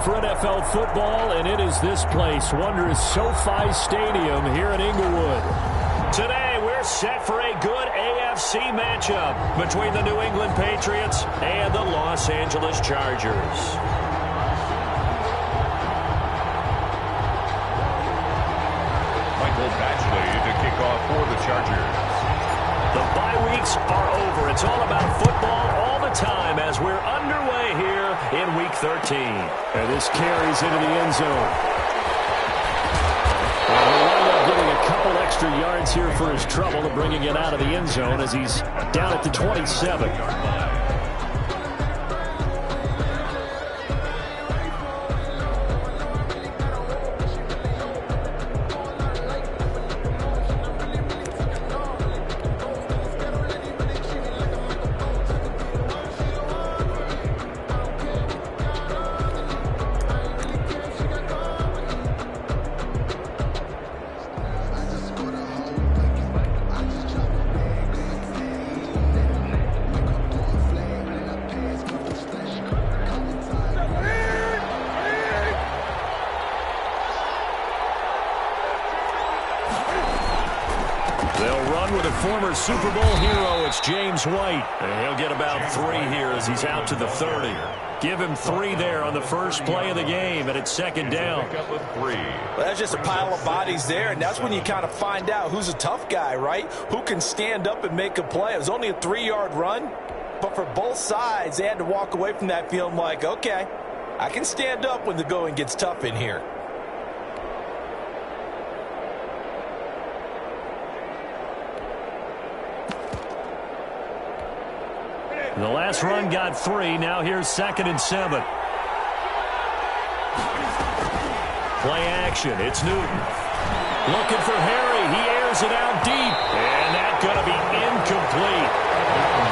for NFL football, and it is this place, wondrous SoFi Stadium here in Inglewood. Today, we're set for a good AFC matchup between the New England Patriots and the Los Angeles Chargers. Michael Badgley to kick off for the Chargers. The bye weeks are over. It's all about football all the time as we're underway here in Week 13. And this carries into the end zone. And he'll wind up getting a couple extra yards here for his trouble of bringing it out of the end zone as he's down at the 27. Former Super Bowl hero, it's James White. And he'll get about 3 here as he's out to the 30. Give him 3 there on the first play of the game, and it's second down. Well, that's just a pile of bodies there, and that's when you kind of find out who's a tough guy, right? Who can stand up and make a play. It was only a 3-yard run, but for both sides, they had to walk away from that feeling like, okay, I can stand up when the going gets tough in here. The last run got 3. Now here's 2nd and 7. Play action. It's Newton. Looking for Harry. He airs it out deep. And that's going to be incomplete.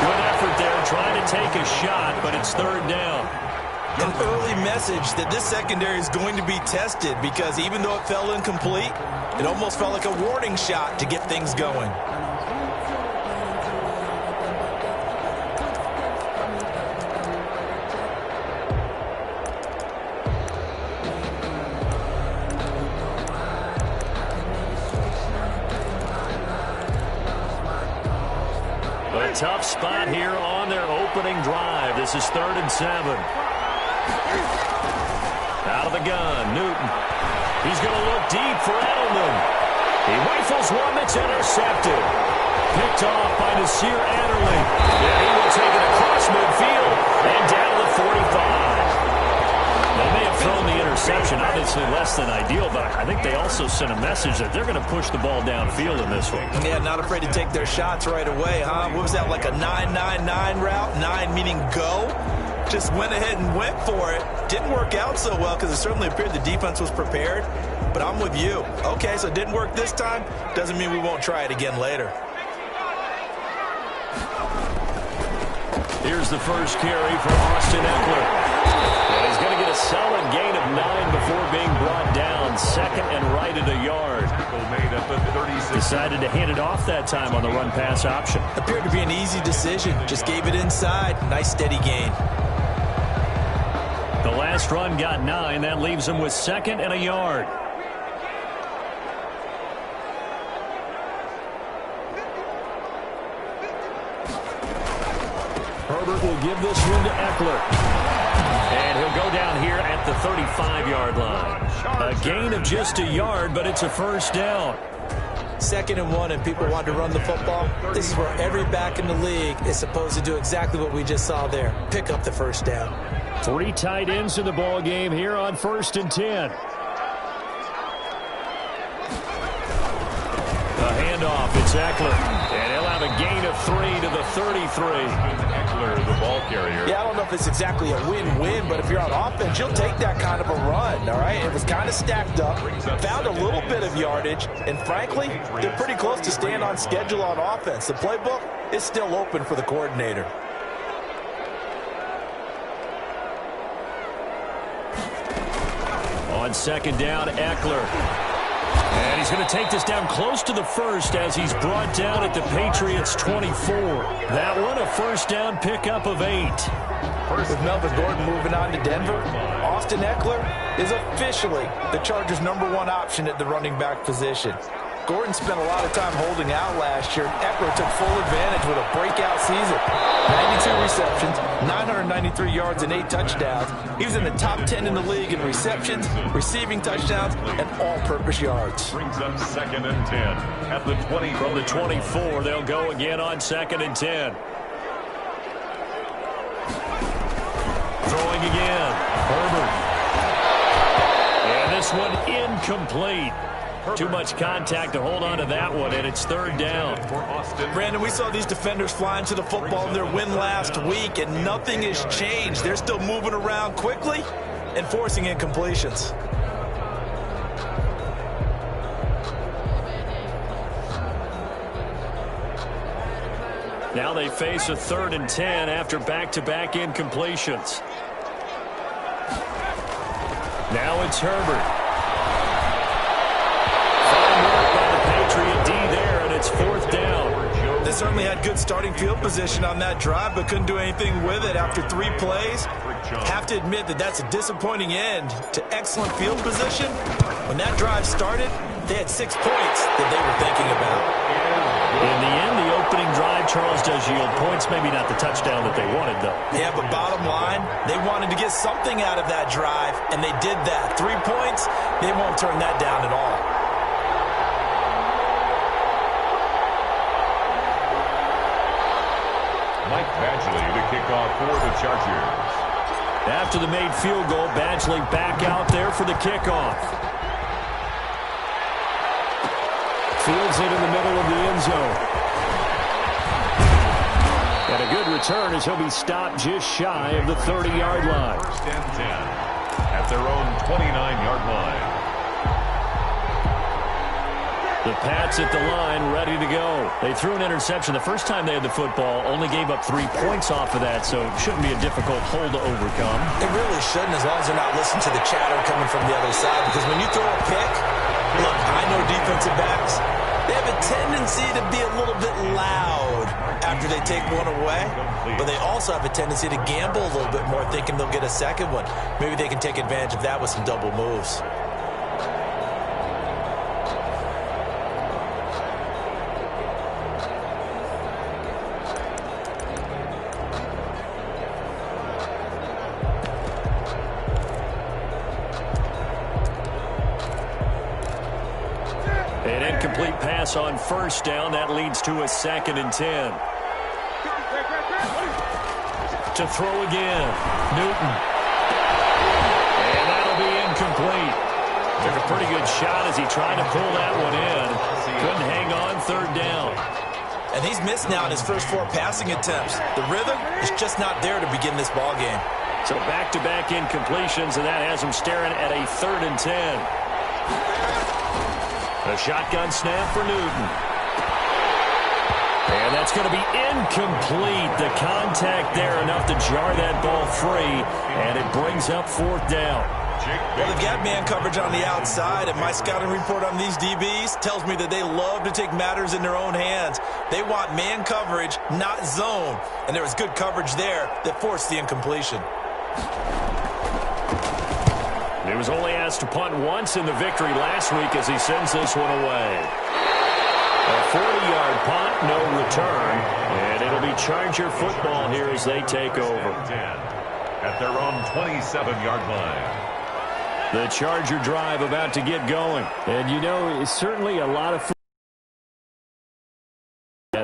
Good effort there trying to take a shot, but it's 3rd down. An early message that this secondary is going to be tested because even though it fell incomplete, it almost felt like a warning shot to get things going. Tough spot here on their opening drive. This is 3rd and 7. Out of the gun, Newton. He's going to look deep for Edelman. He rifles one that's intercepted. Picked off by Nasir Adderley. Yeah, he will take it across midfield and down to the 45. They may have thrown the interception, obviously less than ideal, but I think they also sent a message that they're going to push the ball downfield in this one. Yeah, not afraid to take their shots right away, huh? What was that, like a 9-9-9 route? 9 meaning go? Just went ahead and went for it. Didn't work out so well because it certainly appeared the defense was prepared, but I'm with you. Okay, so it didn't work this time. Doesn't mean we won't try it again later. Here's the first carry for Austin Eckler. And he's going to get a solid gain of 9 before being brought down. 2nd and right at a yard. Decided to hand it off that time on the run-pass option. Appeared to be an easy decision. Just gave it inside. Nice steady gain. The last run got 9. That leaves him with 2nd and a yard. Herbert will give this one to Eckler. And he'll go down here at the 35-yard line. A gain of just a yard, but it's a first down. 2nd and 1, and people want to run the football. This is where every back in the league is supposed to do exactly what we just saw there. Pick up the first down. 3 tight ends in the ball game here on 1st and 10. The handoff, it's Eckler. And he'll have a gain of 3 to the 33. The ball carrier. Yeah, I don't know if it's exactly a win-win, but if you're on offense, you'll take that kind of a run, all right? It was kind of stacked up, found a little bit of yardage, and frankly, they're pretty close to staying on schedule on offense. The playbook is still open for the coordinator. On 2nd down, Eckler. And he's going to take this down close to the 1st as he's brought down at the Patriots' 24. That one, a first down pickup of 8. With Melvin Gordon moving on to Denver, Austin Austin Eckler is officially the Chargers' #1 option at the running back position. Gordon spent a lot of time holding out last year. Eckler took full advantage with a breakout season. 92 receptions, 993 yards, and 8 touchdowns. He was in the top 10 in the league in receptions, receiving touchdowns, and all-purpose yards. Brings up 2nd and 10 at the 20. From the 24, they'll go again on 2nd and 10. Throwing again. Herbert. And this one incomplete. Too much contact to hold on to that one, and it's 3rd down. Brandon, we saw these defenders fly into the football in their win last week, and nothing has changed. They're still moving around quickly and forcing incompletions. Now they face a 3rd and 10 after back-to-back incompletions. Now it's Herbert. Patriot D there, and it's 4th down. They certainly had good starting field position on that drive, but couldn't do anything with it after 3 plays. Have to admit that that's a disappointing end to excellent field position. When that drive started, they had 6 points that they were thinking about. In the end, the opening drive, Charles, does yield points. Maybe not the touchdown that they wanted, though. Yeah, but bottom line, they wanted to get something out of that drive, and they did that. 3 points, they won't turn that down at all. Mike Badgley to kick off for the Chargers. After the made field goal, Badgley back out there for the kickoff. Fields it in the middle of the end zone. And a good return as he'll be stopped just shy of the 30-yard line. 1st and 10 at their own 29-yard line. The Pats at the line, ready to go. They threw an interception the first time they had the football, only gave up 3 points off of that, so it shouldn't be a difficult hole to overcome. It really shouldn't, as long as they're not listening to the chatter coming from the other side, because when you throw a pick, look, I know defensive backs, they have a tendency to be a little bit loud after they take one away, but they also have a tendency to gamble a little bit more, thinking they'll get a second one. Maybe they can take advantage of that with some double moves. An incomplete pass on 1st down. That leads to a 2nd and 10. To throw again. Newton. And that'll be incomplete. Took a pretty good shot as he tried to pull that one in. Couldn't hang on, 3rd down. And he's missed now in his first 4 passing attempts. The rhythm is just not there to begin this ball game. So back-to-back incompletions, and that has him staring at a 3rd and 10. A shotgun snap for Newton. And that's going to be incomplete. The contact there enough to jar that ball free, and it brings up 4th down. Well, they've got man coverage on the outside, and my scouting report on these DBs tells me that they love to take matters in their own hands. They want man coverage, not zone, and there was good coverage there that forced the incompletion. He was only asked to punt once in the victory last week as he sends this one away. A 40-yard punt, no return, and it'll be Charger football here as they take over. At their own 27-yard line. The Charger drive about to get going. And, you know, it's certainly a lot of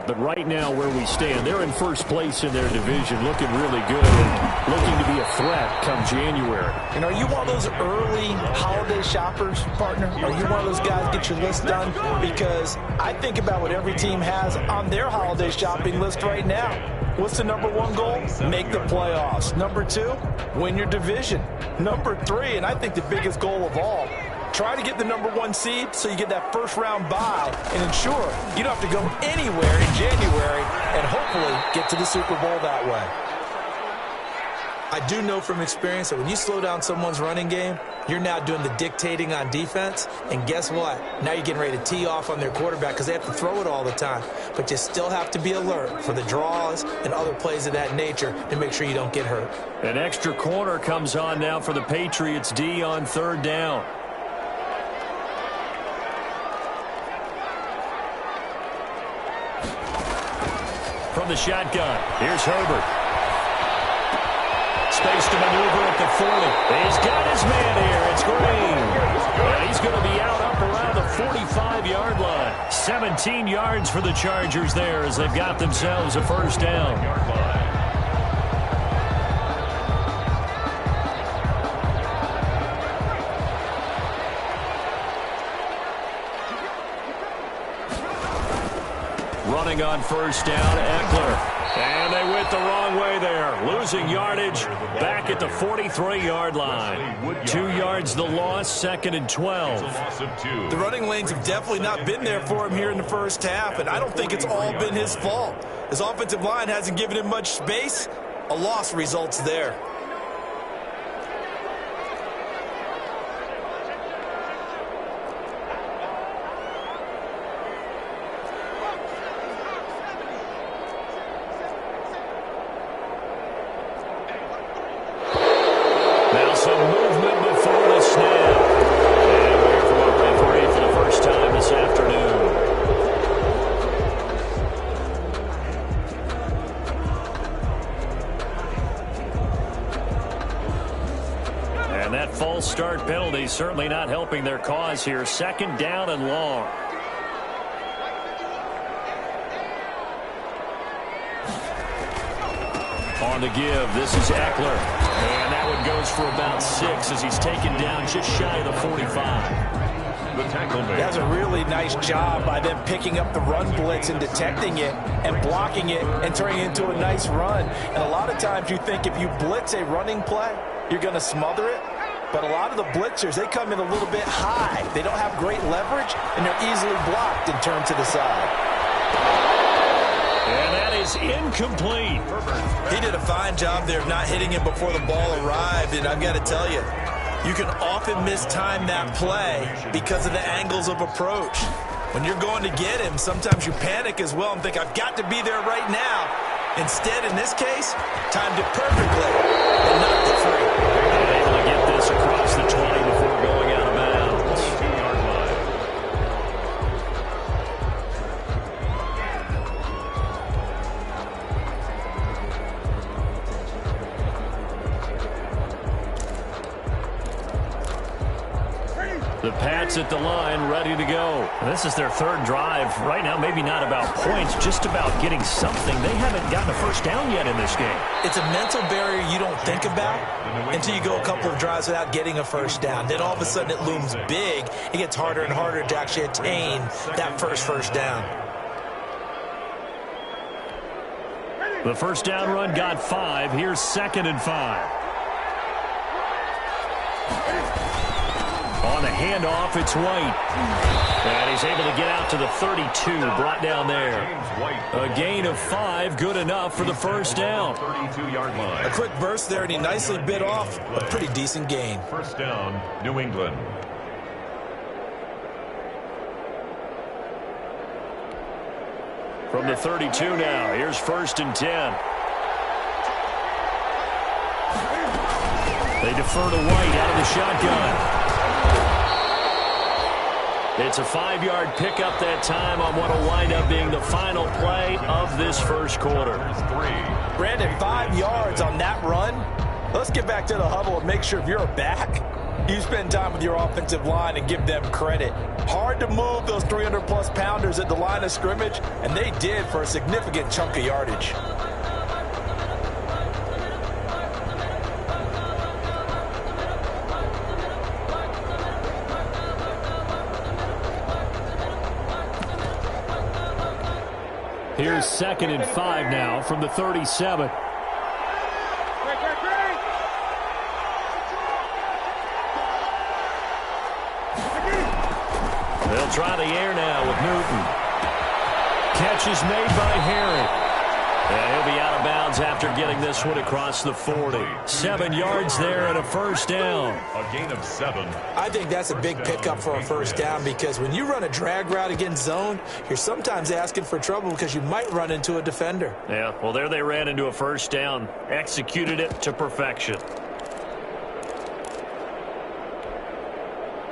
but right now where we stand, they're in first place in their division, looking really good and looking to be a threat come January. And are you one of those early holiday shoppers, partner? Are you one of those guys get your list done? Because I think about what every team has on their holiday shopping list right now. What's the #1 goal? Make the playoffs. #2, win your division. #3, and I think the biggest goal of all, try to get the #1 seed so you get that first-round bye and ensure you don't have to go anywhere in January and hopefully get to the Super Bowl that way. I do know from experience that when you slow down someone's running game, You're now doing the dictating on defense, and guess what? Now you're getting ready to tee off on their quarterback because they have to throw it all the time. But you still have to be alert for the draws and other plays of that nature to make sure you don't get hurt. An extra corner comes on now for the Patriots D on 3rd down. From the shotgun, here's Herbert. Space to maneuver at the 40. He's got his man here. It's Green. And he's going to be out up around the 45-yard line. 17 yards for the Chargers there as they've got themselves a first down. Running on first down, Eckler. And they went the wrong way there. Losing yardage back at the 43-yard line. 2 yards the loss, 2nd and 12. The running lanes have definitely not been there for him here in the first half, and I don't think it's all been his fault. His offensive line hasn't given him much space. A loss results there. Start penalty certainly not helping their cause here. 2nd down and long. On the give, this is Eckler. And that one goes for about 6 as he's taken down just shy of the 45. The tackle man. That's a really nice job by them picking up the run blitz and detecting it and blocking it and turning it into a nice run. And a lot of times you think if you blitz a running play, you're going to smother it. But a lot of the blitzers, they come in a little bit high. They don't have great leverage, and they're easily blocked and turned to the side. And that is incomplete. He did a fine job there of not hitting him before the ball arrived, and I've got to tell you, you can often mistime that play because of the angles of approach. When you're going to get him, sometimes you panic as well and think, I've got to be there right now. Instead, in this case, timed it perfectly and knocked it free. Able to get this across the 20 before going out of bounds. 2-yard line. The Pats at the line, ready to go. This is their 3rd drive. Right now, maybe not about points, just about getting something. They haven't gotten a first down yet in this game. It's a mental barrier you don't think about until you go a couple of drives without getting a first down. Then all of a sudden it looms big. It gets harder and harder to actually attain that first down. The first down run got 5. Here's 2nd and 5. On the handoff, it's White. And he's able to get out to the 32, brought down there. A gain of 5, good enough for the first down. 32-yard line. A quick burst there, and he nicely bit off a pretty decent gain. First down, New England. From the 32 now, here's 1st and 10. They defer to White out of the shotgun. It's a 5-yard pickup that time on what will wind up being the final play of this first quarter. Brandon, 5 yards on that run. Let's get back to the huddle and make sure if you're back, you spend time with your offensive line and give them credit. Hard to move those 300-plus pounders at the line of scrimmage, and they did for a significant chunk of yardage. Here's 2nd and 5 now from the 37. They'll try the air now with Newton. Catch is made by Harry. And he'll be out of bounds after getting this one across the 40. 7 yards there and a first down. A gain of 7. I think that's a big pickup for a first down because when you run a drag route against zone, you're sometimes asking for trouble because you might run into a defender. Yeah, well, there they ran into a first down. Executed it to perfection.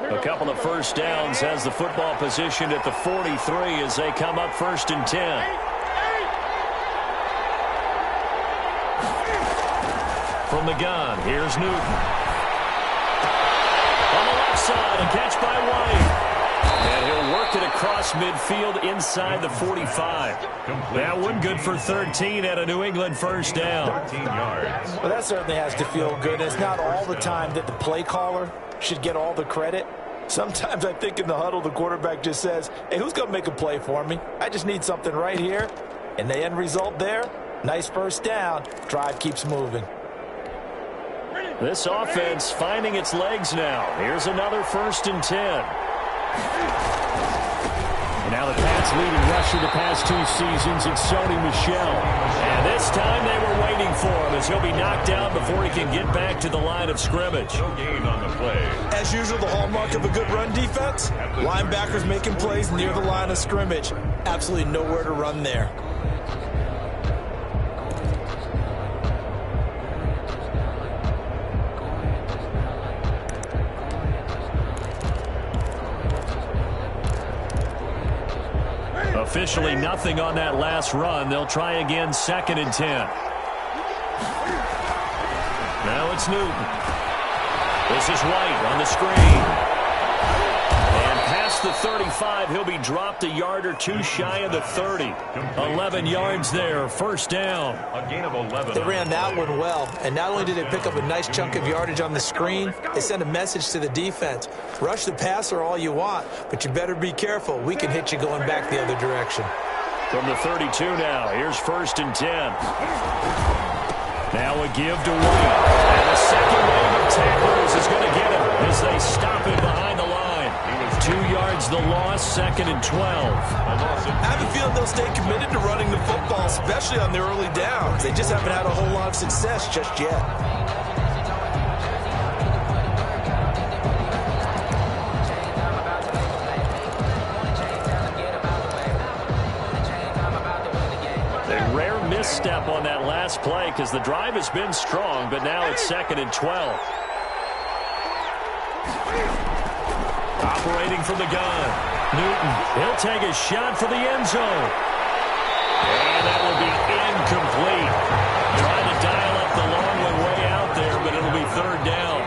A couple of first downs has the football positioned at the 43 as they come up 1st and 10. From the gun, here's Newton. On the left side, a catch by White. And he'll work it across midfield inside the 45. That one good for 13 at a New England first down. 13 yards. Well, that certainly has to feel good. It's not all the time that the play caller should get all the credit. Sometimes I think in the huddle, the quarterback just says, hey, who's going to make a play for me? I just need something right here. And the end result there, nice first down. Drive keeps moving. This offense finding its legs now. Here's another 1st and 10. And now the Pats leading rusher the past 2 seasons, it's Sony Michel. And this time they were waiting for him as he'll be knocked out before he can get back to the line of scrimmage. No gain on the play. As usual, the hallmark of a good run defense, linebackers making plays near the line of scrimmage. Absolutely nowhere to run there. Officially nothing on that last run. They'll try again 2nd and 10. Now it's Newton. This is White on the screen. And past the 35, he'll be dropped a yard or 2 shy of the 30. 11 yards there, first down. A gain of 11. They ran that one well, and not only did they pick up a nice chunk of yardage on the screen, they sent a message to the defense. Rush the passer all you want, but you better be careful. We can hit you going back the other direction. From the 32 now, here's 1st and 10. Now a give to White. And the second wave of tacklers is going to get him as they stop him behind the line. 2 yards the loss, 2nd and 12. I have a feeling they'll stay committed to running the football, especially on the early downs. They just haven't had a whole lot of success just yet. Misstep on that last play because the drive has been strong, but now it's 2nd and 12. Operating from the gun. Newton, he'll take a shot for the end zone. And that will be incomplete. Trying to dial up the long one way out there, but it'll be 3rd down.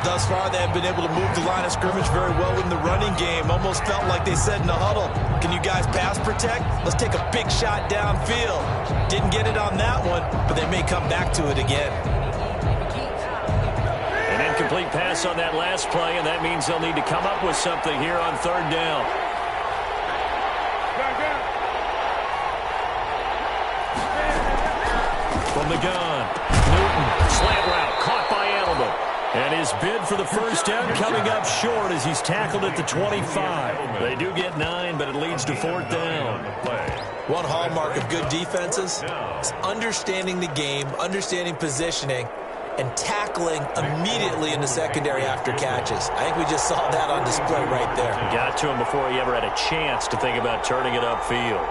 Thus far, they have been able to move the line of scrimmage very well in the running game. Almost felt like they said in the huddle, can you guys pass protect? Let's take a big shot downfield. Didn't get it on that one, but they may come back to it again. An incomplete pass on that last play, and that means they'll need to come up with something here on 3rd down. From the gun, Newton, slant route, caught by Edelman. And his bid for the first down coming up short as he's tackled at the 25. They do get 9, but it leads to 4th down. One hallmark of good defenses is understanding the game, understanding positioning, and tackling immediately in the secondary after catches. I think we just saw that on display right there. He got to him before he ever had a chance to think about turning it upfield.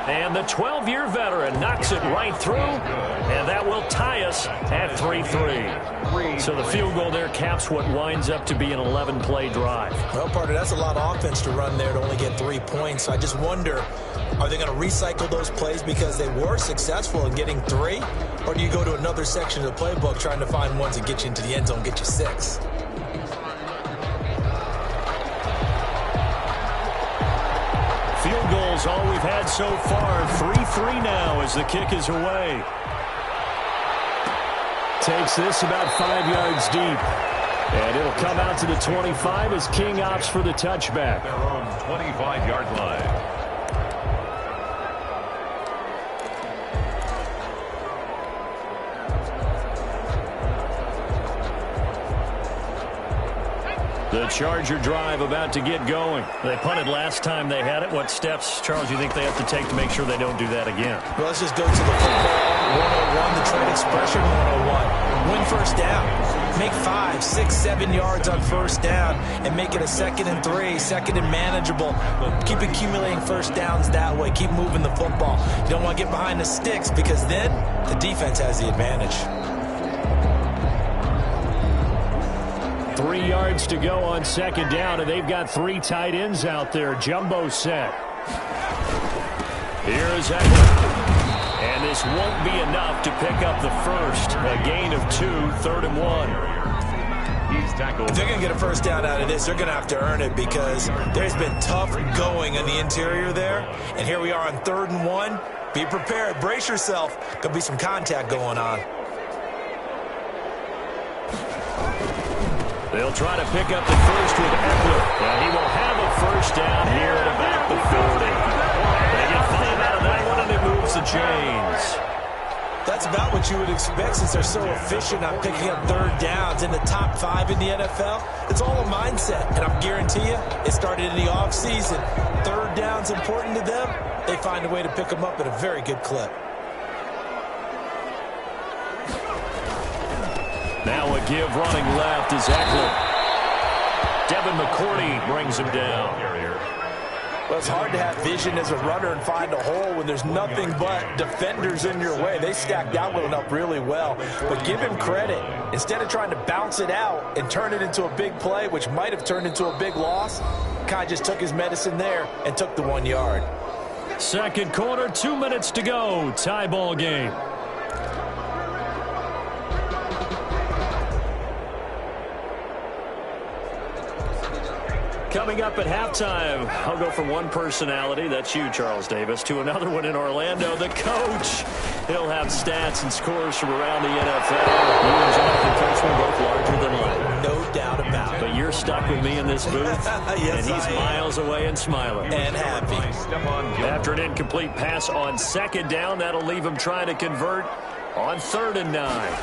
And the 12-year veteran knocks it right through, and that will tie us at 3-3. So the field goal there caps what winds up to be an 11-play drive. Well, partner, that's a lot of offense to run there to only get 3 points. I just wonder, are they going to recycle those plays because they were successful in getting 3? Or do you go to another section of the playbook trying to find ones that get you into the end zone, get you 6? Field goals all we've had so far. 3-3 now as the kick is away. Takes this about 5 yards deep. And it'll come out to the 25 as King opts for the touchback. Their own 25-yard line. The Charger drive about to get going. They punted last time they had it. What steps, Charles, do you think they have to take to make sure they don't do that again? Well, let's just go to the football 101, the trade expression 101. Win first down. Make 5, 6, 7 yards on first down and make it a 2nd and 3, 2nd and manageable. Keep accumulating first downs that way. Keep moving the football. You don't want to get behind the sticks because then the defense has the advantage. 3 yards to go on 2nd down, and they've got 3 tight ends out there. Jumbo set. Here's Eckler. And this won't be enough to pick up the first. A gain of 2, 3rd and 1. He's tackled. If they're going to get a first down out of this, they're going to have to earn it because there's been tough going on the interior there. And here we are on 3rd and 1. Be prepared. Brace yourself. Going to be some contact going on. They'll try to pick up the first with Eckler. And he will have a first down here at about the 40. They get 5 out of that one, and it moves the chains. That's about what you would expect since they're so efficient on picking up 3rd downs in the top 5 in the NFL. It's all a mindset, and I guarantee you it started in the offseason. 3rd down's important to them. They find a way to pick them up at a very good clip. Now a give running left is Eckler. Devin McCourty brings him down. Well, it's hard to have vision as a runner and find a hole when there's nothing but defenders in your way. They stacked that one up really well. But give him credit. Instead of trying to bounce it out and turn it into a big play, which might have turned into a big loss, kind of just took his medicine there and took the 1 yard. 2nd quarter, 2 minutes to go. Tie ball game. Coming up at halftime, I'll go from one personality, that's you, Charles Davis, to another one in Orlando, the coach. He'll have stats and scores from around the NFL. You and Jonathan Coachman both larger than life. No doubt about it. But you're stuck with me in this booth, yes, and he's miles away and smiling. And happy. After an incomplete pass on 2nd down, that'll leave him trying to convert on 3rd and 9.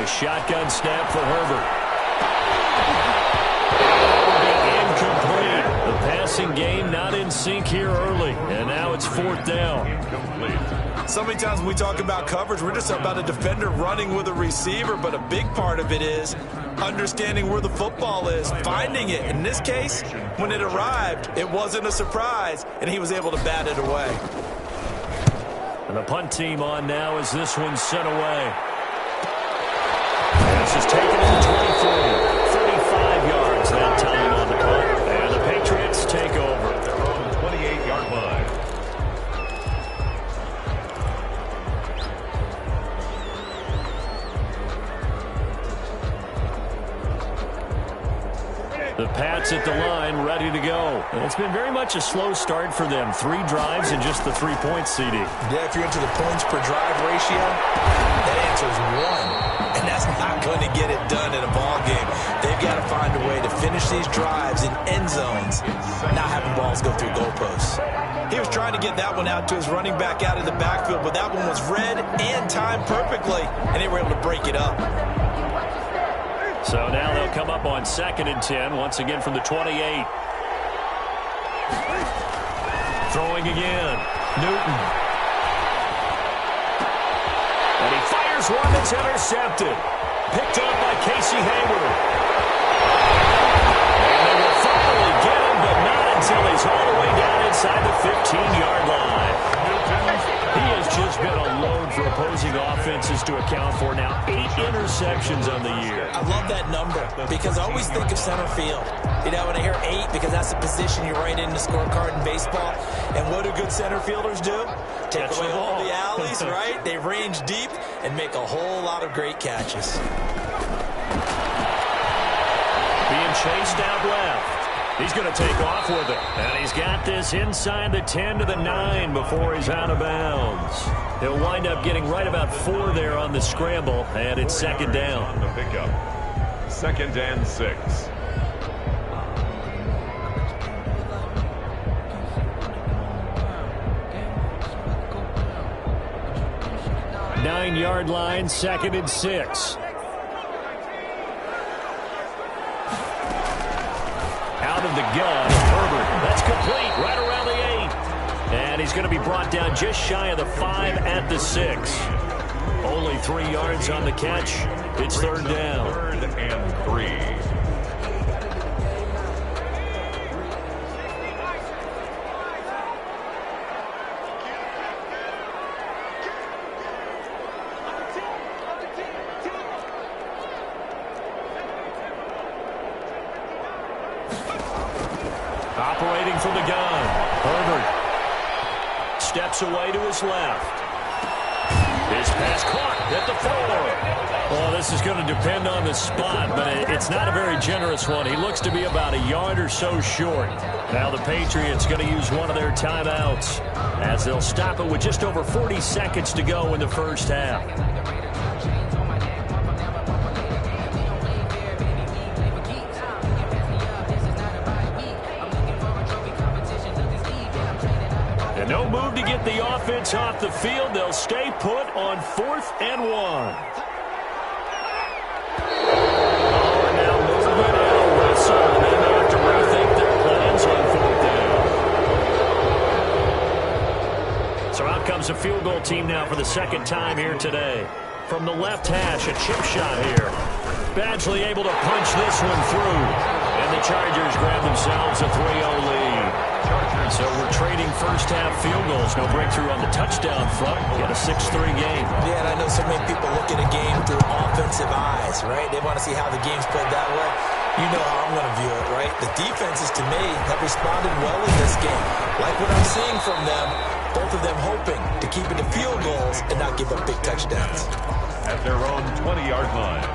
A shotgun snap for Herbert. The passing game not in sync here early, and now it's 4th down. So many times when we talk about coverage, we're just about a defender running with a receiver, but a big part of it is understanding where the football is, finding it. In this case, when it arrived, it wasn't a surprise, and he was able to bat it away. And the punt team on now as this one's sent away. This is taken in the 23, 35 yards that time on the punt. And the Patriots take over. Their own 28-yard line. The Pats at the line, ready to go. And it's been very much a slow start for them. 3 drives and just the 3-point CD. Yeah, if you're into the points per drive ratio, that answer is 1. And that's not going to get it done in a ball game. They've got to find a way to finish these drives in end zones, not having balls go through goalposts. He was trying to get that one out to his running back out of the backfield, but that one was read and timed perfectly, and they were able to break it up. So now they'll come up on 2nd and 10, once again from the 28. Throwing again. Newton. And he fires one that's intercepted. Picked up by Casey Hayward. And they will finally get him, but not until he's all the way down inside the 15-yard line. He has just been a load for opposing offenses to account for. Now 8 interceptions on the year. I love that number because I always think of center field. You know, when I hear 8, because that's the position you write in the scorecard in baseball. And what do good center fielders do? Take away all the alleys, right? They range deep and make a whole lot of great catches. Being chased out left. He's going to take off with it. And he's got this inside the 10 to the 9 before he's out of bounds. He'll wind up getting right about 4 there on the scramble, and it's 2nd down. The pickup. 2nd and 6. Nine-yard line, 2nd and 6. out of the gun. Herbert, that's complete right around the 8. And he's going to be brought down just shy of the 5 at the 6. Only 3 yards on the catch. It's third down. 3rd and 3. Operating from the gun. Herbert steps away to his left. His pass caught at the 4. Well, this is going to depend on the spot, but it's not a very generous one. He looks to be about a yard or so short. Now the Patriots going to use one of their timeouts as they'll stop it with just over 40 seconds to go in the first half. No move to get the offense off the field. They'll stay put on 4th and 1. Oh, now movement and a whistle. And then they have to rethink their plans on 4th down. So out comes the field goal team now for the second time here today. From the left hash, a chip shot here. Badgley able to punch this one through. And the Chargers grab themselves a 3-0 lead. So we're trading first-half field goals. No breakthrough on the touchdown front. Got a 6-3 game. Yeah, and I know so many people look at a game through offensive eyes, right? They want to see how the game's played that way. You know how I'm going to view it, right? The defenses, to me, have responded well in this game. Like what I'm seeing from them, both of them hoping to keep it to field goals and not give up big touchdowns. At their own 20-yard line.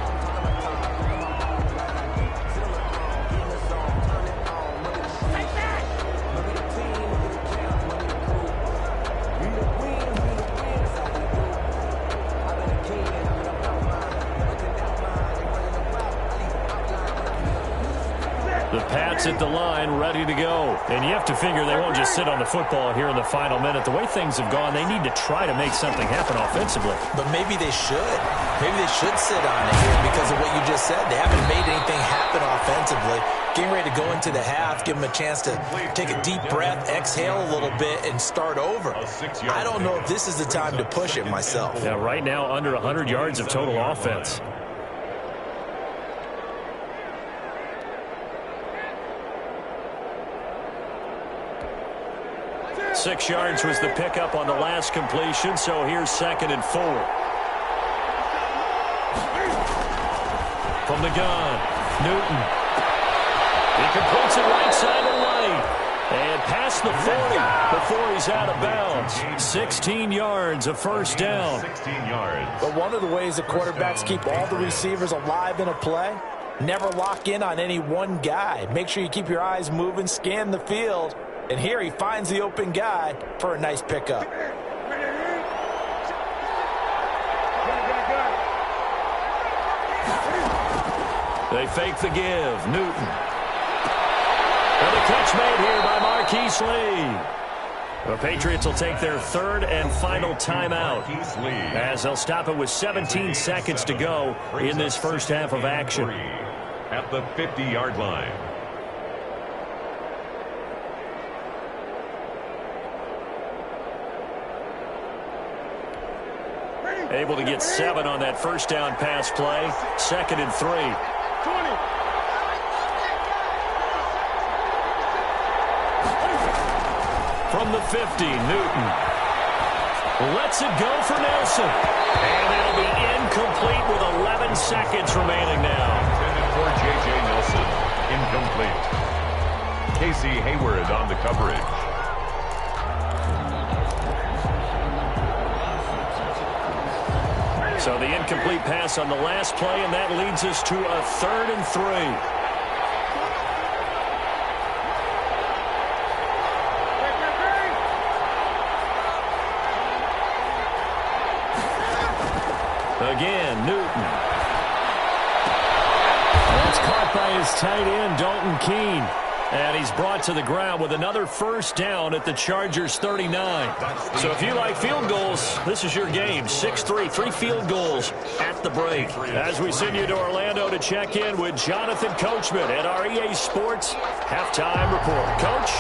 The Pats at the line, ready to go. And you have to figure they won't just sit on the football here in the final minute. The way things have gone, they need to try to make something happen offensively. But maybe they should. Maybe they should sit on it here because of what you just said. They haven't made anything happen offensively. Getting ready to go into the half, give them a chance to take a deep breath, exhale a little bit, and start over. I don't know if this is the time to push it myself. Yeah, right now under 100 yards of total offense. Six yards was the pickup on the last completion, so here's 2nd and 4. From the gun, Newton. He completes it right side of right. And past the 40 before he's out of bounds. 16 yards, a first down. 16 yards. But one of the ways the quarterbacks keep all the receivers alive in a play, never lock in on any one guy. Make sure you keep your eyes moving, scan the field. And here he finds the open guy for a nice pickup. They fake the give. Newton. And the catch made here by Marquise Lee. The Patriots will take their 3rd and final timeout as they'll stop it with 17 seconds to go in this first half of action. At the 50-yard line. Able to get 7 on that first down pass play. 2nd and 3. From the 50, Newton lets it go for Nelson. And it'll be incomplete with 11 seconds remaining now. Intended for J.J. Nelson. Incomplete. Casey Hayward on the coverage. So the incomplete pass on the last play, and that leads us to a 3rd and 3. Again, Newton. That's caught by his tight end, Dalton Keene. And he's brought to the ground with another first down at the Chargers' 39. So if you like field goals, this is your game. 6-3, 3 field goals at the break. As we send you to Orlando to check in with Jonathan Coachman at our EA Sports Halftime Report. Coach?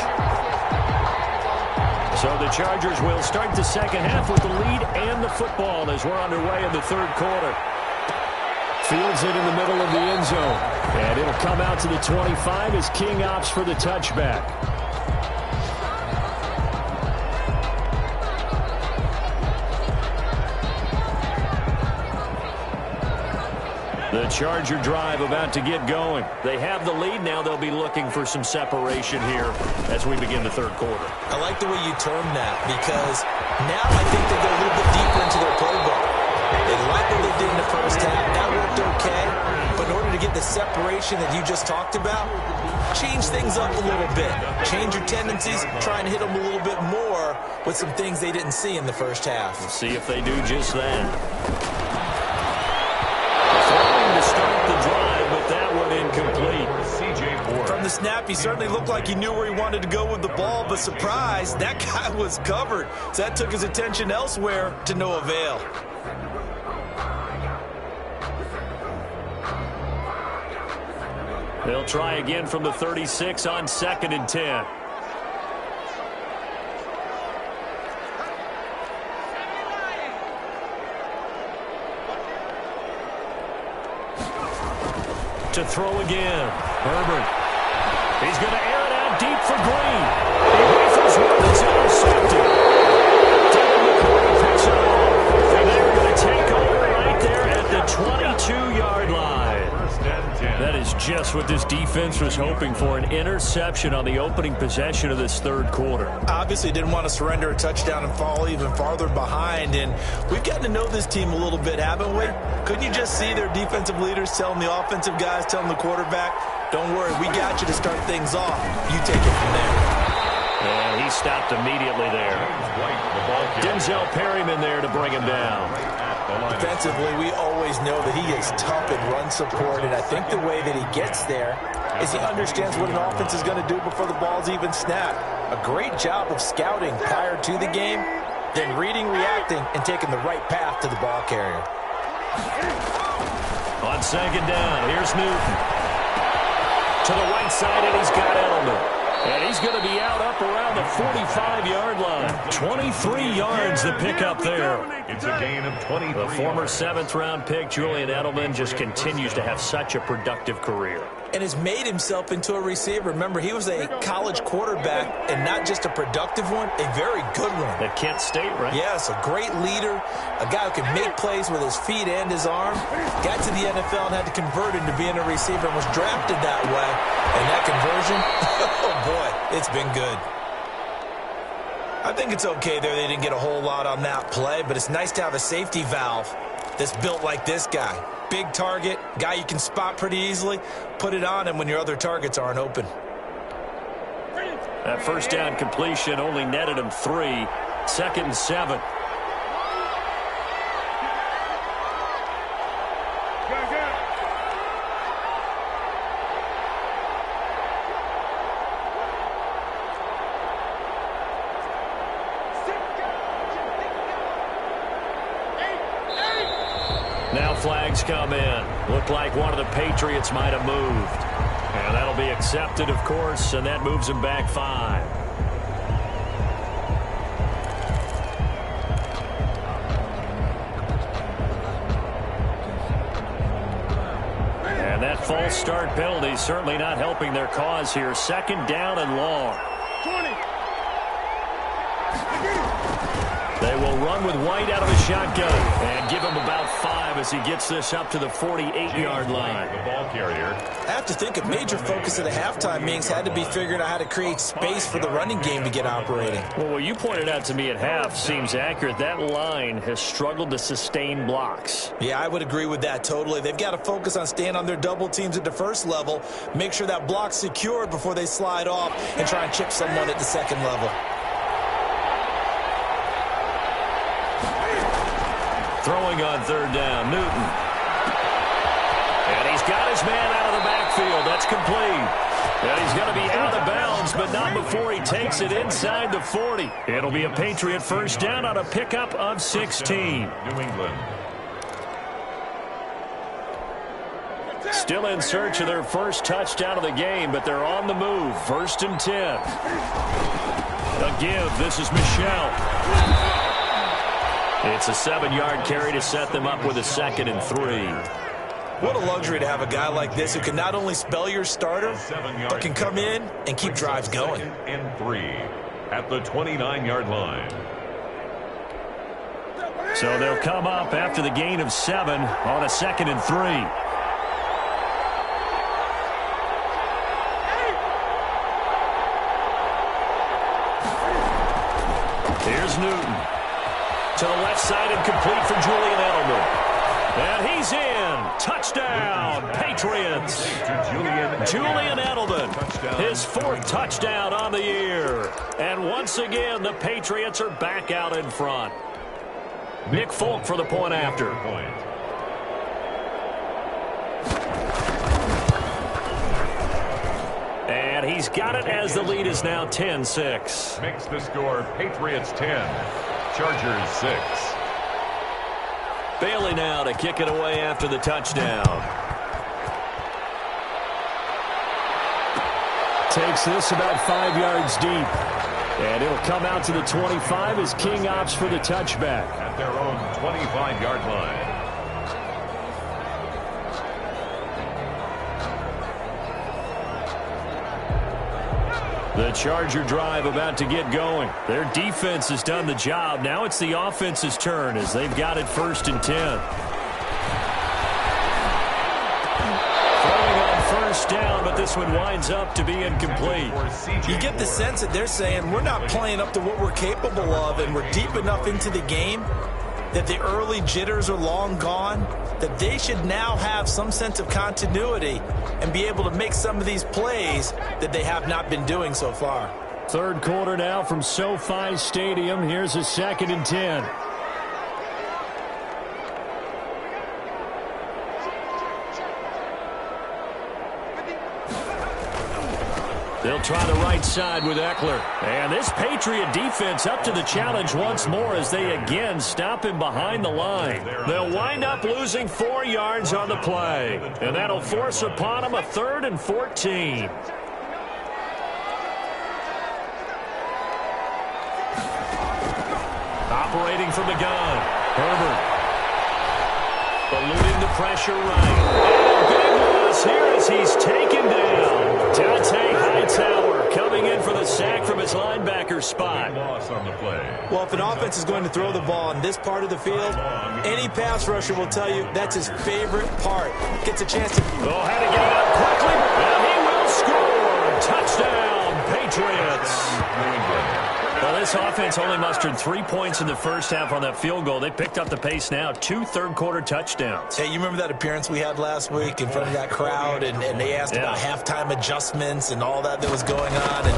So the Chargers will start the second half with the lead and the football as we're underway in the third quarter. Fields it in the middle of the end zone. And it'll come out to the 25 as King opts for the touchback. The Charger drive about to get going. They have the lead. Now they'll be looking for some separation here as we begin the third quarter. I like the way you term that because now I think they go a little bit deeper into their playbook. They like what they did in the first half. That worked okay. But in order to get the separation that you just talked about, change things up a little bit. Change your tendencies. Try and hit them a little bit more with some things they didn't see in the first half. We'll see if they do just that. Throwing to start the drive, but that one incomplete. From the snap, he certainly looked like he knew where he wanted to go with the ball, but surprise, that guy was covered. So that took his attention elsewhere to no avail. They'll try again from the 36 on 2nd and 10. To throw again. Herbert. He's going to air it out deep for Green. He rifles one that's intercepted. Devin McCourty picks it off. And they're going to take over right there at the 22-yard line. That is just what this defense was hoping for, an interception on the opening possession of this third quarter. Obviously didn't want to surrender a touchdown and fall even farther behind, and we've gotten to know this team a little bit, haven't we? Couldn't you just see their defensive leaders telling the offensive guys, telling the quarterback, don't worry, we got you to start things off. You take it from there. And he stopped immediately there. Denzel Perryman there to bring him down. Defensively, we always know that he is tough in run support, and I think the way that he gets there is he understands what an offense is going to do before the ball's even snapped. A great job of scouting prior to the game, then reading, reacting, and taking the right path to the ball carrier. On 2nd down, here's Newton. To the right side, and he's got Edelman. And he's going to be out up around the 45-yard line. 23 yards to pick up there. It's a gain of 23. The former 7th-round pick, Julian Edelman, just continues to have such a productive career. And has made himself into a receiver. Remember, he was a college quarterback, and not just a productive one, a very good one. At Kent State, right? Yes, a great leader, a guy who can make plays with his feet and his arm. Got to the NFL and had to convert into being a receiver and was drafted that way. And that conversion, oh boy, it's been good. I think it's okay there. They didn't get a whole lot on that play, but it's nice to have a safety valve that's built like this guy. Big target, guy you can spot pretty easily. Put it on him when your other targets aren't open. That first down completion only netted him 3. 2nd and 7. Now flags come in. Looked like one of the Patriots might have moved. And that'll be accepted, of course, and that moves him back 5. And that false start penalty certainly not helping their cause here. 2nd down and long. 20. They will run with White out of the shotgun and give him about 5 as he gets this up to the 48-yard line. The ball carrier. I have to think a major focus of the halftime meetings had to be figuring out how to create space for the running game to get operating. Well, what you pointed out to me at half seems accurate. That line has struggled to sustain blocks. Yeah, I would agree with that totally. They've got to focus on staying on their double teams at the first level, make sure that block's secured before they slide off and try and chip someone at the second level. Throwing on 3rd down, Newton. And he's got his man out of the backfield. That's complete. And he's going to be out of bounds, but not before he takes it inside the 40. It'll be a Patriot first down on a pickup of 16. New England. Still in search of their first touchdown of the game, but they're on the move. First and 10. A give. This is Michel. It's a 7-yard carry to set them up with a 2nd and 3. What a luxury to have a guy like this who can not only spell your starter, but can come in and keep drives going. And 3 at the 29-yard line. So they'll come up after the gain of 7 on a 2nd and 3. Here's Newton. To the left side and complete for Julian Edelman. And he's in. Touchdown, Patriots. Julian Edelman, his 4th touchdown on the year. And once again, the Patriots are back out in front. Nick Folk for the point after. And he's got it as the lead is now 10-6. Makes the score Patriots 10, Chargers 6. Bailey now to kick it away after the touchdown. Takes this about 5 yards deep. And it'll come out to the 25 as King opts for the touchback. At their own 25-yard line. The Charger drive about to get going. Their defense has done the job. Now it's the offense's turn as they've got it 1st and 10. Throwing on first down, but this one winds up to be incomplete. You get the sense that they're saying we're not playing up to what we're capable of, and we're deep enough into the game that the early jitters are long gone, that they should now have some sense of continuity and be able to make some of these plays that they have not been doing so far. 3rd quarter now from SoFi Stadium. Here's a 2nd and 10. They'll try the right side with Eckler. And this Patriot defense up to the challenge once more as they again stop him behind the line. They'll wind up losing 4 yards on the play. And that'll force upon them a 3rd and 14. Operating from the gun. Herbert. Eluding the pressure right. And a big loss here as he's taken down. Dante Hightower coming in for the sack from his linebacker spot. Loss on the play. Well, if an offense is going to throw the ball in this part of the field, any pass rusher will tell you that's his favorite part. Gets a chance to... Oh, had to get it up quickly, and he will score. Touchdown, Patriots. Well, this offense only mustered 3 points in the first half on that field goal. They picked up the pace now. 2 third-quarter touchdowns. Hey, you remember that appearance we had last week in front of that crowd, and they asked about halftime adjustments and all that was going on. And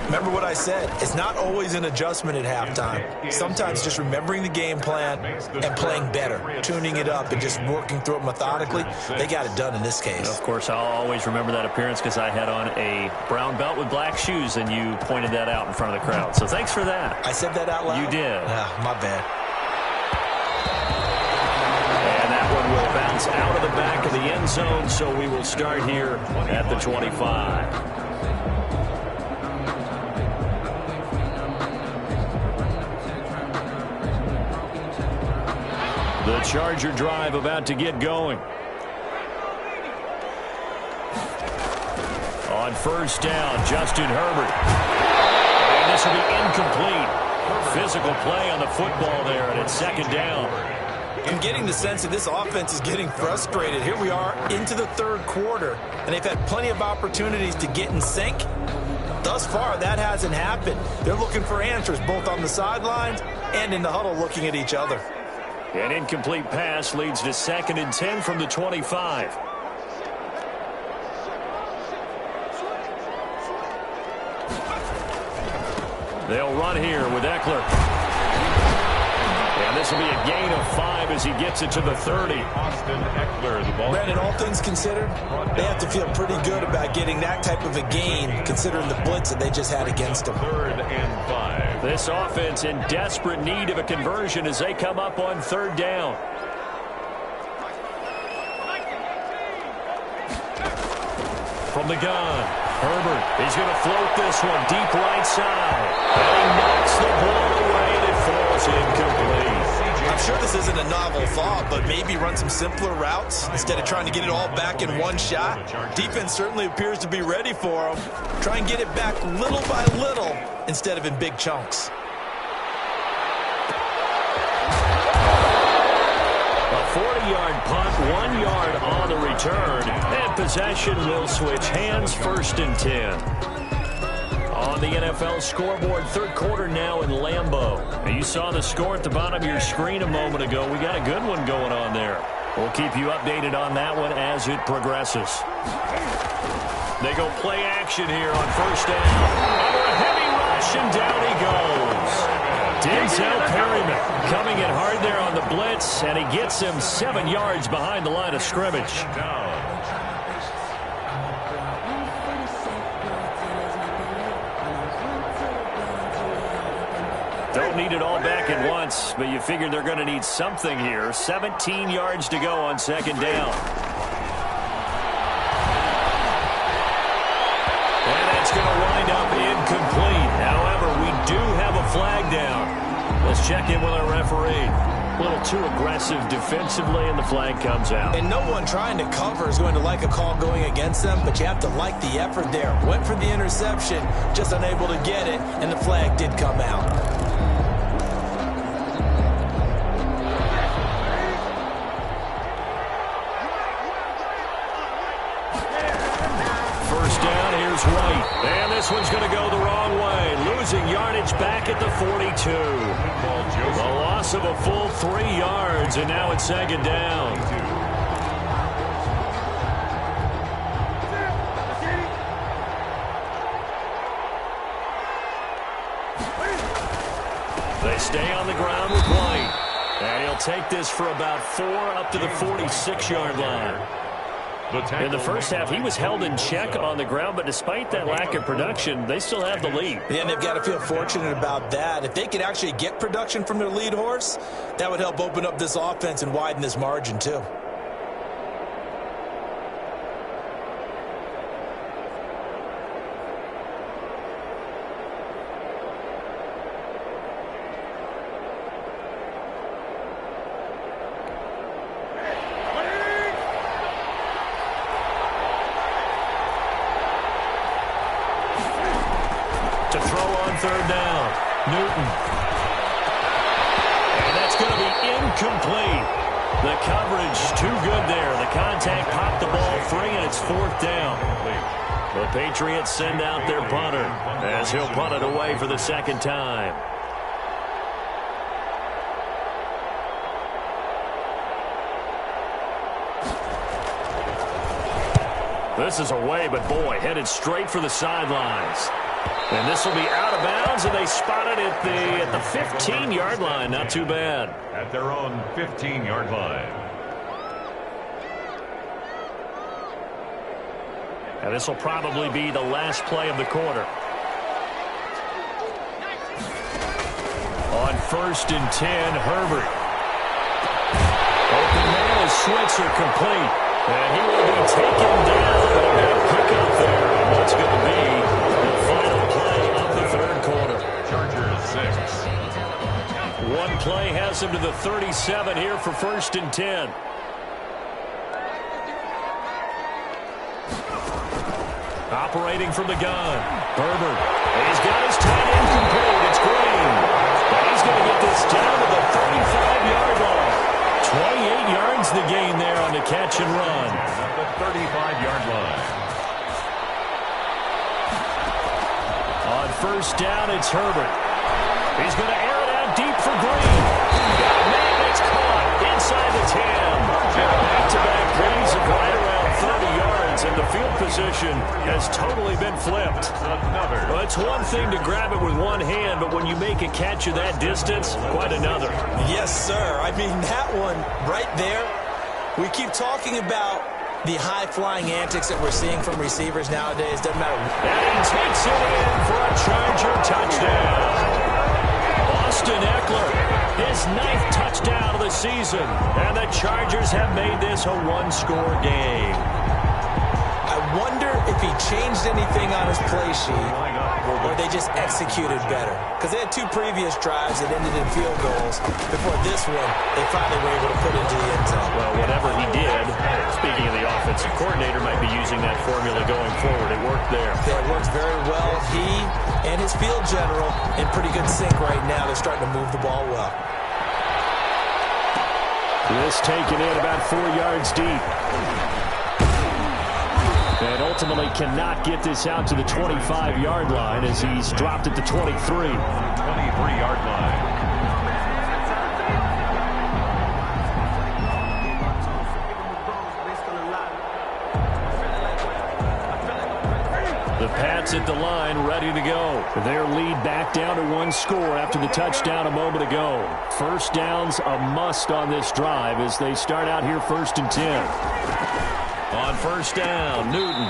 remember what I said. It's not always an adjustment at halftime. Sometimes just remembering the game plan and playing better, tuning it up and just working through it methodically. They got it done in this case. Of course, I'll always remember that appearance because I had on a brown belt with black shoes, and you pointed that out in front of the crowd. So thanks for that. I said that out loud? You did. My bad. And that one will bounce out of the back of the end zone, so we will start here at the 25. The Charger drive about to get going. On first down, Justin Herbert. And this will be incomplete. Physical play on the football there, and it's 2nd down. I'm getting the sense that this offense is getting frustrated. Here we are into the 3rd quarter, and they've had plenty of opportunities to get in sync. Thus far, that hasn't happened. They're looking for answers both on the sidelines and in the huddle looking at each other. An incomplete pass leads to 2nd and 10 from the 25. They'll run here with Eckler. And This will be a gain of 5 as he gets it to the 30. Austin Eckler, the ball. Brandon, all things considered, they have to feel pretty good about getting that type of a gain, considering the blitz that they just had against them. 3rd and 5. This offense in desperate need of a conversion as they come up on 3rd down. From the gun, Herbert, he's going to float this one deep right side. And he knocks the ball away and it falls incomplete. I'm sure this isn't a novel thought, but maybe run some simpler routes instead of trying to get it all back in one shot. Defense certainly appears to be ready for them. Try and get it back little by little instead of in big chunks. A 40-yard punt, 1 yard on the return, and possession will switch hands, 1st and 10. On the NFL scoreboard, 3rd quarter now in Lambeau. Now you saw the score at the bottom of your screen a moment ago. We got a good one going on there. We'll keep you updated on that one as it progresses. They go play action here on 1st down. Under a heavy rush, and down he goes. Denzel Perryman coming in hard there on the blitz, and he gets him 7 yards behind the line of scrimmage. Don't need it all back at once, but you figure they're going to need something here. 17 yards to go on 2nd down. And that's going to wind up incomplete. However, we do have a flag down. Let's check in with our referee. A little too aggressive defensively, and the flag comes out. And no one trying to cover is going to like a call going against them, but you have to like the effort there. Went for the interception, just unable to get it, and the flag did come out. White. And this one's going to go the wrong way. Losing yardage back at the 42. The loss of a full 3 yards, and now it's 2nd down. They stay on the ground with White. And he'll take this for about 4 up to the 46-yard line. In the first half, he was held in check on the ground, but despite that lack of production, they still have the lead. Yeah, and they've got to feel fortunate about that. If they could actually get production from their lead horse, that would help open up this offense and widen this margin, too. To throw on 3rd down, Newton. And that's going to be incomplete. The coverage too good there. The contact popped the ball free, and it's 4th down. The Patriots send out their punter as he'll punt it away for the 2nd time. This is away, but boy, headed straight for the sidelines. And this will be out of bounds, and they spot it at the 15-yard line. Not too bad. At their own 15-yard line. And this will probably be the last play of the quarter. On 1st and 10, Herbert. Open man is Switzer complete. And he will be taken down. And a pick up there on what's going to be the final play of the 3rd quarter. Chargers 6. One play has him to the 37 here for 1st and 10. Operating from the gun, Herbert. He's got his tight end complete. It's Green. And he's going to get this down to the 35-yard line. 28 yards the gain there on the catch and run. At the 35-yard line. On 1st down, it's Herbert. He's going to air it out deep for Green. Man, it's caught inside the 10. Back-to-back gains of right around 30 yards, and The field position has totally been flipped. Well, it's one thing to grab it with one hand, but when you make a catch of that distance, quite another. Yes, sir. I mean, that one right there, we keep talking about the high-flying antics that we're seeing from receivers nowadays. Doesn't matter. And he takes it in for a Charger touchdown. Austin Eckler, his 9th touchdown of the season. And the Chargers have made this a one-score game. I wonder if he changed anything on his play sheet or they just executed better. Because they had 2 previous drives that ended in field goals. Before this one, they finally were able to put into the end zone. Well, whatever he did, speaking of the offensive coordinator, might be using that formula going forward. It worked there. Yeah, it works very well. He and his field general in pretty good sync right now. They're starting to move the ball well. This taken in about 4 yards deep. And ultimately cannot get this out to the 25-yard line as he's dropped at the 23. 23-yard line. The Pats at the line, ready to go. Their lead back down to 1 score after the touchdown a moment ago. First down's a must on this drive as they start out here 1st and 10. On first down, Newton.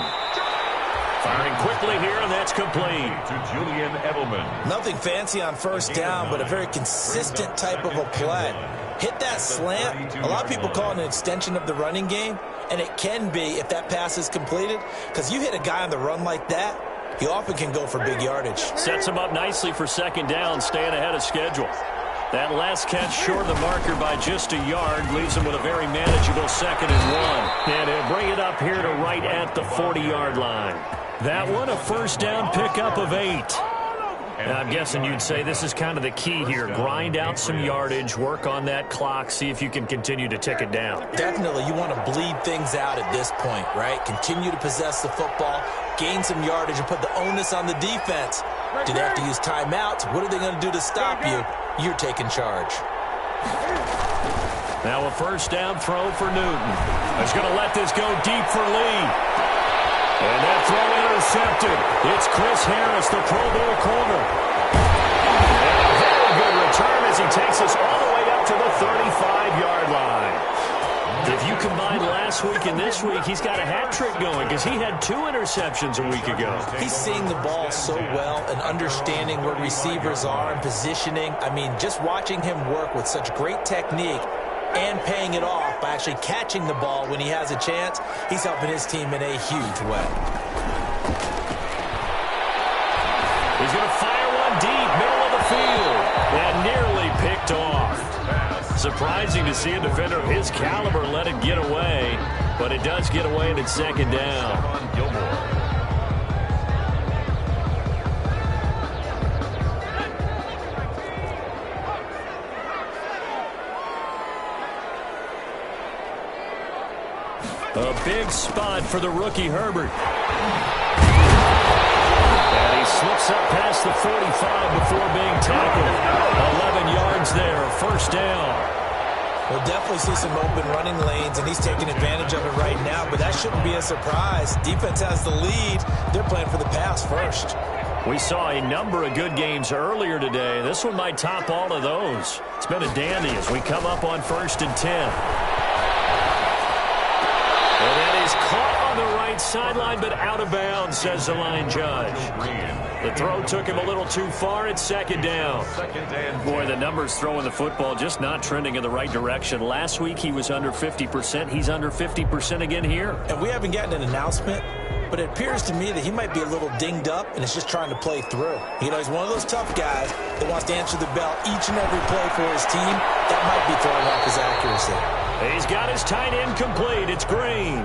Firing quickly here, and that's complete. To Julian Edelman. Nothing fancy on first down, but a very consistent type of a play. Hit that slant. A lot of people call it an extension of the running game, and it can be if that pass is completed, because you hit a guy on the run like that, he often can go for big yardage. Sets him up nicely for second down, staying ahead of schedule. That last catch short of the marker by just a yard leaves him with a very manageable 2nd and 1. And he'll bring it up here to right at the 40-yard line. That one, a first down pickup of 8. And I'm guessing you'd say this is kind of the key here. Grind out some yardage, work on that clock, see if you can continue to tick it down. Definitely, you want to bleed things out at this point, right? Continue to possess the football, gain some yardage, and put the onus on the defense. Do they have to use timeouts? What are they going to do to stop you? You're taking charge. Now a first down throw for Newton. He's going to let this go deep for Lee. And that throw intercepted. It's Chris Harris, the Pro Bowl corner. And a very good return as he takes us all the way up to the 35-yard line. If you combine last week and this week, he's got a hat trick going because he had 2 interceptions a week ago. He's seeing the ball so well and understanding where receivers are and positioning. I mean, just watching him work with such great technique and paying it off by actually catching the ball when he has a chance, he's helping his team in a huge way. He's going to fire one deep, middle of the field, and nearly picked off. Surprising to see a defender of his caliber let it get away, but it does get away and it's second down. A big spot for the rookie Herbert. And he slips up past the 45 before being tackled. 11 yards there, first down. We'll definitely see some open running lanes, and he's taking advantage of it right now, but that shouldn't be a surprise. Defense has the lead. They're playing for the pass first. We saw a number of good games earlier today. This one might top all of those. It's been a dandy as we come up on 1st and 10. And that is caught on the right sideline, but out of bounds, says the line judge. The throw took him a little too far. It's second down. Boy, the numbers throwing the football just not trending in the right direction. Last week he was under 50%. He's under 50% again here. And we haven't gotten an announcement, but it appears to me that he might be a little dinged up and is just trying to play through. You know, he's one of those tough guys that wants to answer the bell each and every play for his team. That might be throwing off his accuracy. He's got his tight end complete. It's Green.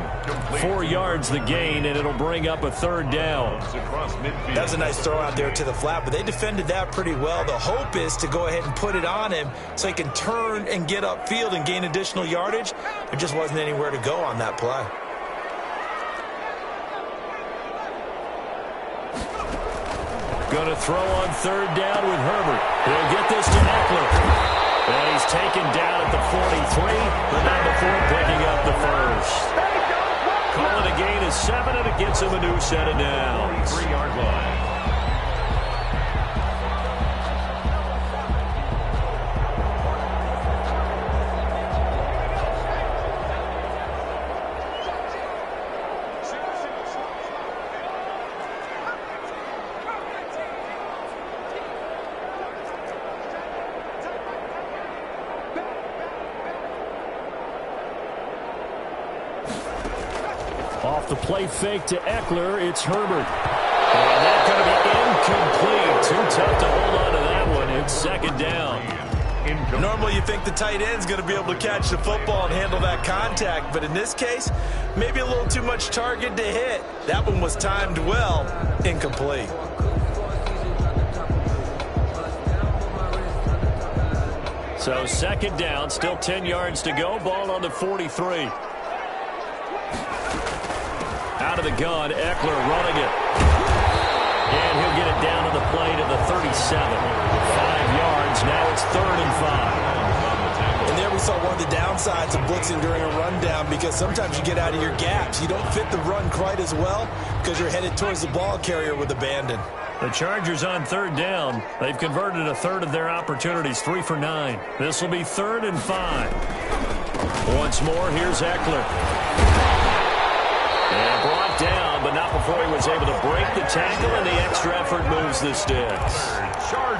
4 yards the gain, and it'll bring up a third down. That was a nice throw out there to the flat, but they defended that pretty well. The hope is to go ahead and put it on him so he can turn and get upfield and gain additional yardage. There just wasn't anywhere to go on that play. Going to throw on third down with Herbert. He'll get this to Eckler. And he's taken down at the 43, but not before picking up the first. Calling a gain of the 7, and it gets him a new set of downs. 3-yard line. Off the play fake to Eckler, it's Herbert. And that's going to be incomplete. Too tough to hold on to that one. It's second down. Normally you think the tight end's going to be able to catch the football and handle that contact, but in this case, maybe a little too much target to hit. That one was timed well. Incomplete. So second down, still 10 yards to go. Ball on the 43. Out of the gun, Eckler running it. And he'll get it down to the play to the 37. 5 yards, now it's 3rd and 5. And there we saw one of the downsides of blitzing during a rundown, because sometimes you get out of your gaps. You don't fit the run quite as well because you're headed towards the ball carrier with abandon. The Chargers on 3rd down. They've converted a third of their opportunities, 3 for 9. This will be 3rd and 5. Once more, here's Eckler. And brought down, but not before he was able to break the tackle, and the extra effort moves the sticks.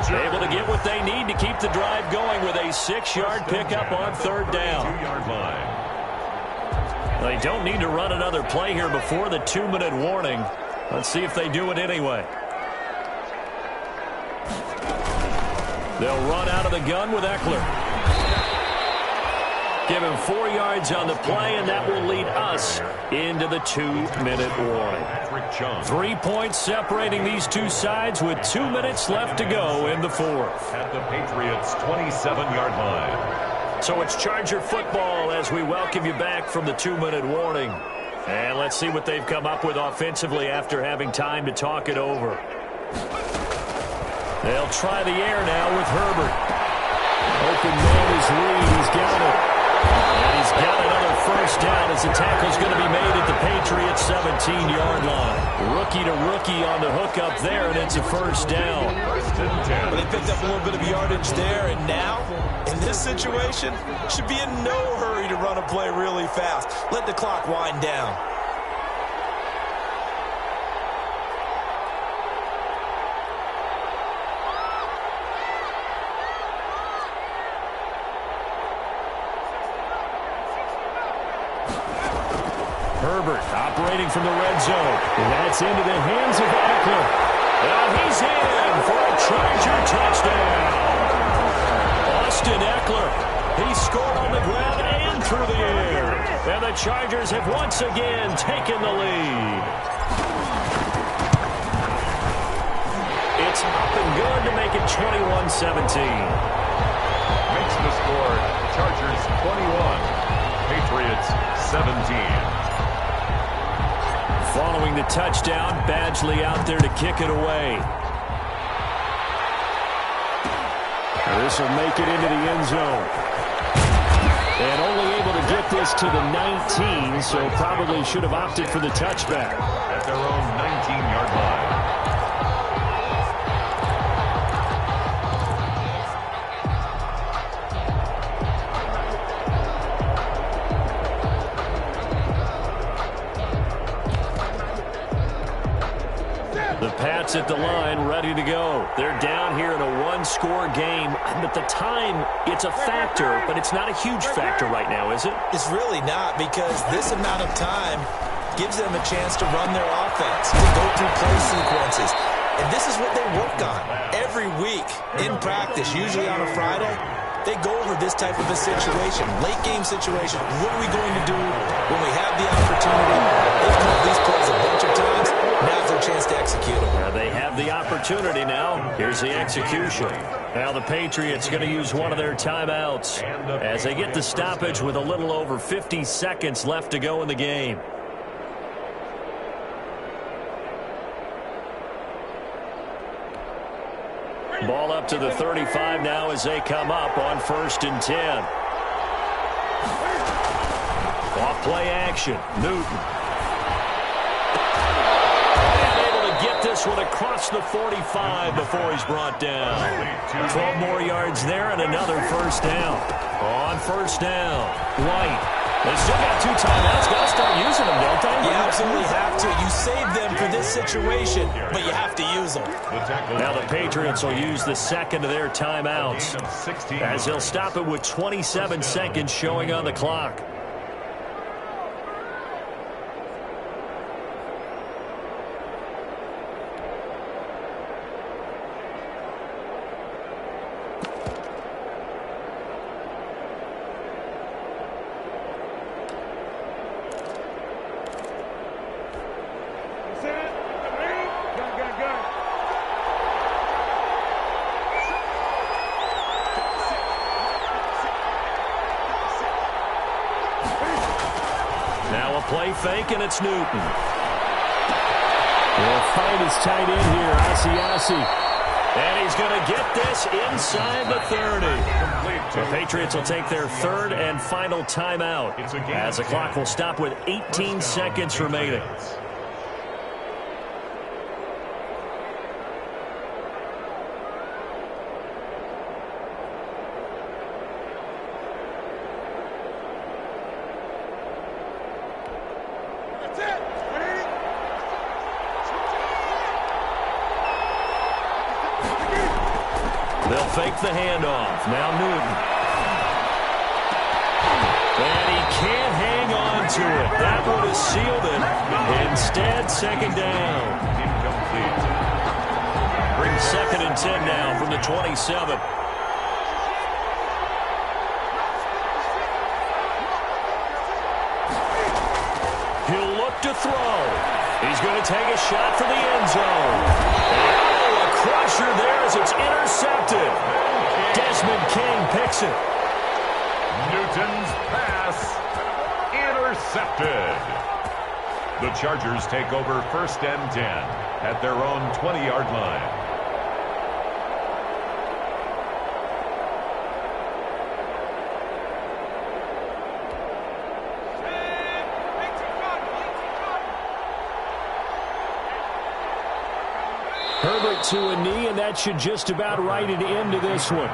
Able to get what they need to keep the drive going with a 6-yard pickup on 3rd down. 2-yard line. They don't need to run another play here before the 2-minute warning. Let's see if they do it anyway. They'll run out of the gun with Eckler. Give him 4 yards on the play, and that will lead us into the 2-minute warning. 3 points separating these two sides with 2 minutes left to go in the 4th. At the Patriots' 27-yard line. So it's Charger football as we welcome you back from the 2-minute warning. And let's see what they've come up with offensively after having time to talk it over. They'll try the air now with Herbert. Open man is Reed. He's got it. And he's got another first down as the tackle's going to be made at the Patriots' 17-yard line. Rookie to rookie on the hook up there, and it's a first down. Well, they picked up a little bit of yardage there, and now, in this situation, should be in no hurry to run a play really fast. Let the clock wind down. Herbert operating from the red zone. And that's into the hands of Eckler. And he's in for a Charger touchdown. Austin Eckler. He scored on the ground and through the air. And the Chargers have once again taken the lead. It's up and good to make it 21-17. Makes the score Chargers 21, Patriots 17. Following the touchdown, Badgley out there to kick it away. This will make it into the end zone. And only able to get this to the 19, so probably should have opted for the touchback. At their own 19-yard line. Pats at the line, ready to go. They're down here in a one-score game. At the time, it's a factor, but it's not a huge factor right now, is it? It's really not, because this amount of time gives them a chance to run their offense, to go through play sequences. And this is what they work on every week in practice, usually on a Friday. They go over this type of a situation, late-game situation. What are we going to do when we have the opportunity? They've called these plays a bunch of times. Now's their chance to execute them. They have the opportunity now. Here's the execution. Now the Patriots going to use one of their timeouts as they get the stoppage with a little over 50 seconds left to go in the game. Ball up to the 35 now as they come up on 1st and 10. Off play action. Newton. this one across the 45 before he's brought down. 12 more yards there and another first down. On first down, White. They still got 2 timeouts. Got to start using them, don't they? You absolutely have to. You save them for this situation, but you have to use them. Now the Patriots will use the second of their timeouts as they'll stop it with 27 seconds showing on the clock. Play fake, and it's Newton. He'll find his tight end here, Asiasi. And he's going to get this inside the 30. The Patriots will take their third and final timeout as the clock will stop with 18 seconds remaining. They'll fake the handoff. Now Newton. And he can't hang on to it. That would have sealed it. Instead, second down. Incomplete. Brings 2nd and 10 now from the 27. He'll look to throw. He's going to take a shot for the end zone. Crusher there as it's intercepted. Desmond King picks it. Newton's pass intercepted. The Chargers take over 1st and 10 at their own 20-yard line. Herbert to a knee, and that should just about write it into this one.